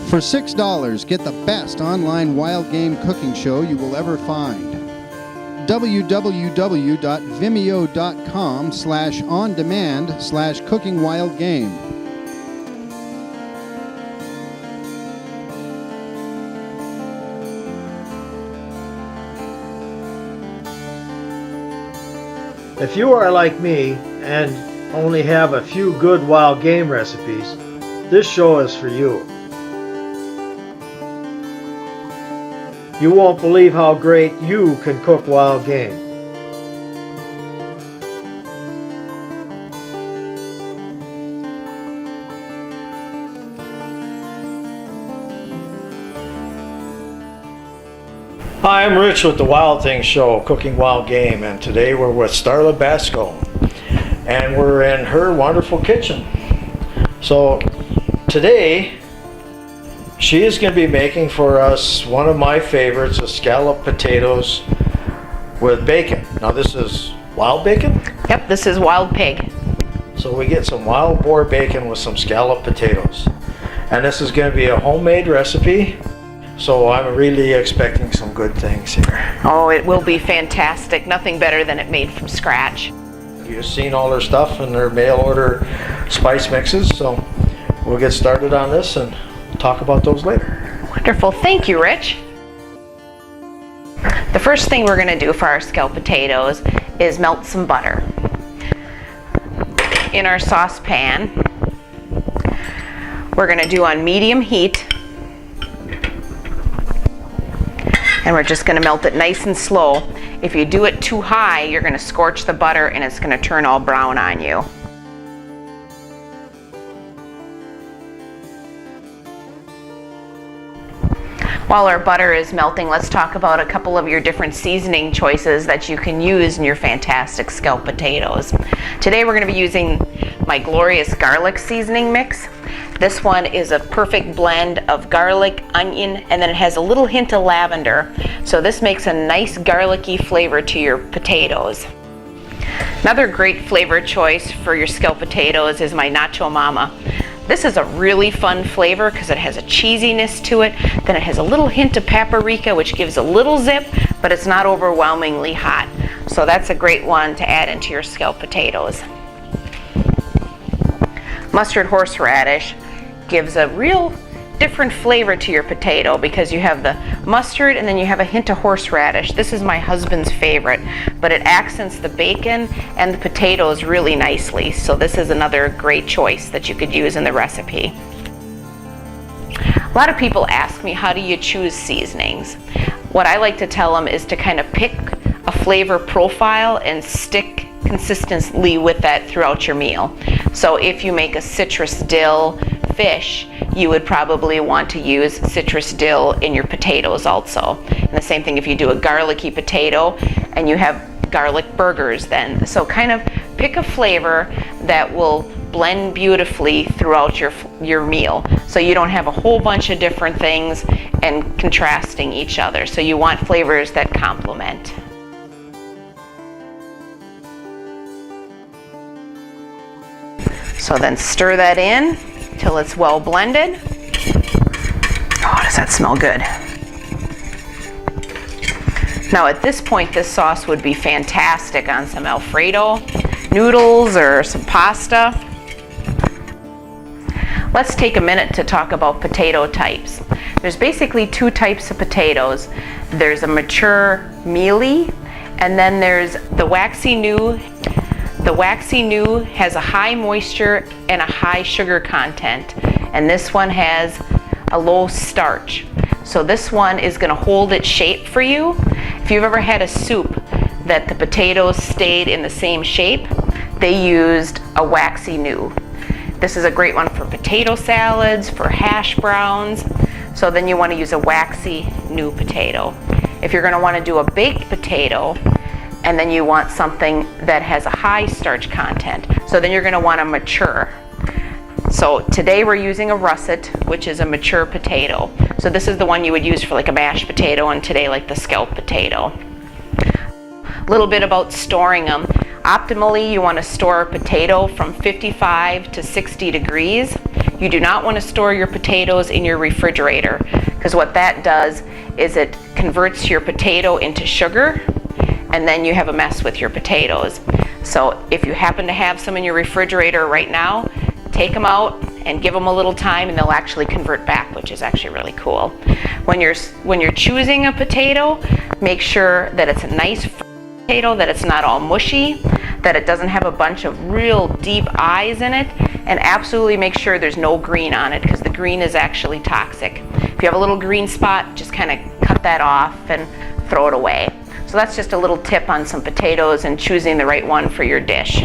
For $6, get the best online wild game cooking show you will ever find. www.vimeo.com/on-demand/cookingwildgame. If you are like me and only have a few good wild game recipes, this show is for you. You won't believe how great you can cook wild game. Hi, I'm Rich with the Wild Things Show, Cooking Wild Game, and today we're with Starla Batzko, and we're in her wonderful kitchen. So today she is going to be making for us one of my favorites, a scalloped potatoes with bacon. Now this is wild bacon? Yep, this is wild pig. So we get some wild boar bacon with some scalloped potatoes. And this is going to be a homemade recipe. So I'm really expecting some good things here. Oh, it will be fantastic. Nothing better than it made from scratch. You've seen all their stuff and their mail order spice mixes. So we'll get started on this and talk about those later. Wonderful. Thank you, Rich. The first thing we're going to do for our scalloped potatoes is melt some butter. In our saucepan, we're going to do on medium heat. And we're just going to melt it nice and slow. If you do it too high, you're going to scorch the butter and it's going to turn all brown on you. While our butter is melting, let's talk about a couple of your different seasoning choices that you can use in your fantastic scalloped potatoes. Today we're going to be using my glorious garlic seasoning mix. This one is a perfect blend of garlic, onion, and then it has a little hint of lavender. So this makes a nice garlicky flavor to your potatoes. Another great flavor choice for your scalloped potatoes is my Nacho Mama. This is a really fun flavor because it has a cheesiness to it. Then it has a little hint of paprika, which gives a little zip, but it's not overwhelmingly hot. So that's a great one to add into your scalloped potatoes. Mustard horseradish gives a real different flavor to your potato because you have the mustard and then you have a hint of horseradish. This is my husband's favorite, but it accents the bacon and the potatoes really nicely. So this is another great choice that you could use in the recipe. A lot of people ask me, how do you choose seasonings? What I like to tell them is to kind of pick a flavor profile and stick consistently with that throughout your meal. So if you make a citrus dill fish, you would probably want to use citrus dill in your potatoes also. And the same thing if you do a garlicky potato and you have garlic burgers then. So kind of pick a flavor that will blend beautifully throughout your meal. So you don't have a whole bunch of different things and contrasting each other. So you want flavors that complement. So then stir that in till it's well blended. Oh, does that smell good? Now at this point, this sauce would be fantastic on some Alfredo noodles or some pasta. Let's take a minute to talk about potato types. There's basically two types of potatoes. There's a mature mealy, and then there's the waxy new. The waxy new has a high moisture and a high sugar content, and this one has a low starch. So this one is going to hold its shape for you. If you've ever had a soup that the potatoes stayed in the same shape, they used a waxy new. This is a great one for potato salads, for hash browns. So then you want to use a waxy new potato. If you're going to want to do a baked potato, and then you want something that has a high starch content, so then you're going to want a mature. So today we're using a russet, which is a mature potato. So this is the one you would use for like a mashed potato, and today like the scalloped potato. A little bit about storing them. Optimally, you want to store a potato from 55 to 60 degrees. You do not want to store your potatoes in your refrigerator, because what that does is it converts your potato into sugar, and then you have a mess with your potatoes. So if you happen to have some in your refrigerator right now, take them out and give them a little time, and they'll actually convert back, which is actually really cool. When you're choosing a potato, make sure that it's a nice potato, that it's not all mushy, that it doesn't have a bunch of real deep eyes in it, and absolutely make sure there's no green on it, because the green is actually toxic. If you have a little green spot, just kind of cut that off and throw it away. So that's just a little tip on some potatoes and choosing the right one for your dish.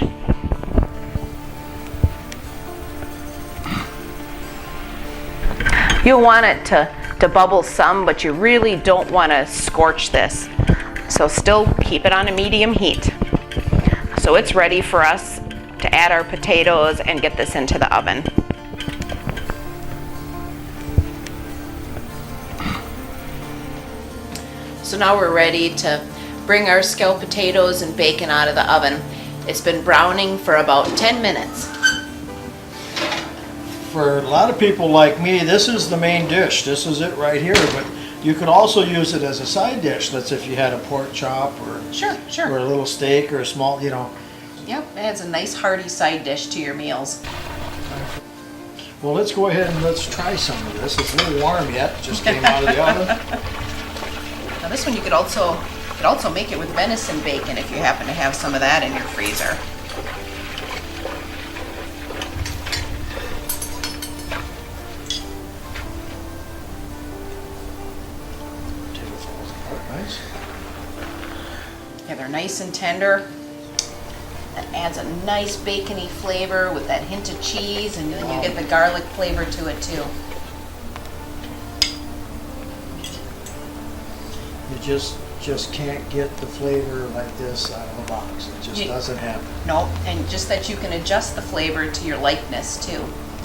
You'll want it to bubble some, but you really don't want to scorch this. So still keep it on a medium heat. So it's ready for us to add our potatoes and get this into the oven. So now we're ready to bring our scalloped potatoes and bacon out of the oven. It's been browning for about 10 minutes. For a lot of people like me, this is the main dish. This is it right here, but you could also use it as a side dish. That's if you had a pork chop or Sure. or a little steak or a small, Yep, it adds a nice hearty side dish to your meals. Well, let's go ahead and let's try some of this. It's a little warm yet. Just came out of the oven. Now this one you could also make it with venison bacon if you happen to have some of that in your freezer. Potato falls apart nice. Yeah, they're nice and tender. That adds a nice bacony flavor with that hint of cheese, and then you get the garlic flavor to it too. You just can't get the flavor like this out of a box. It just doesn't happen. No, and just that you can adjust the flavor to your likeness too.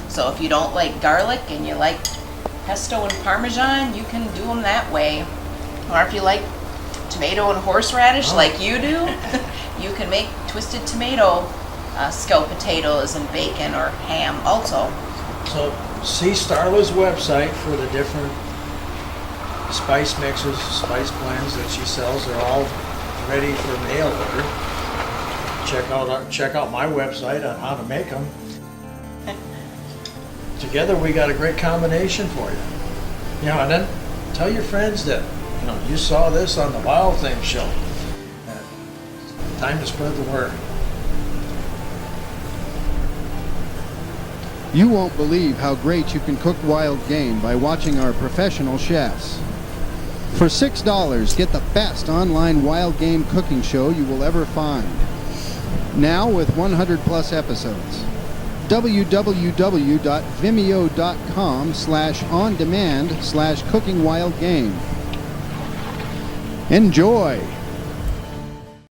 So if you don't like garlic and you like pesto and Parmesan, you can do them that way. Or if you like tomato and horseradish like you do, you can make twisted tomato scalloped potatoes and bacon or ham also. So see Starla's website for the different spice mixes, spice blends that she sells. They're all ready for mail order. Check out my website on how to make them. Together we got a great combination for you. And then tell your friends that you saw this on the Wild Things show. Time to spread the word. You won't believe how great you can cook wild game by watching our professional chefs. For $6, get the best online wild game cooking show you will ever find. Now with 100 plus episodes. www.vimeo.com/on-demand/cooking wild game. Enjoy!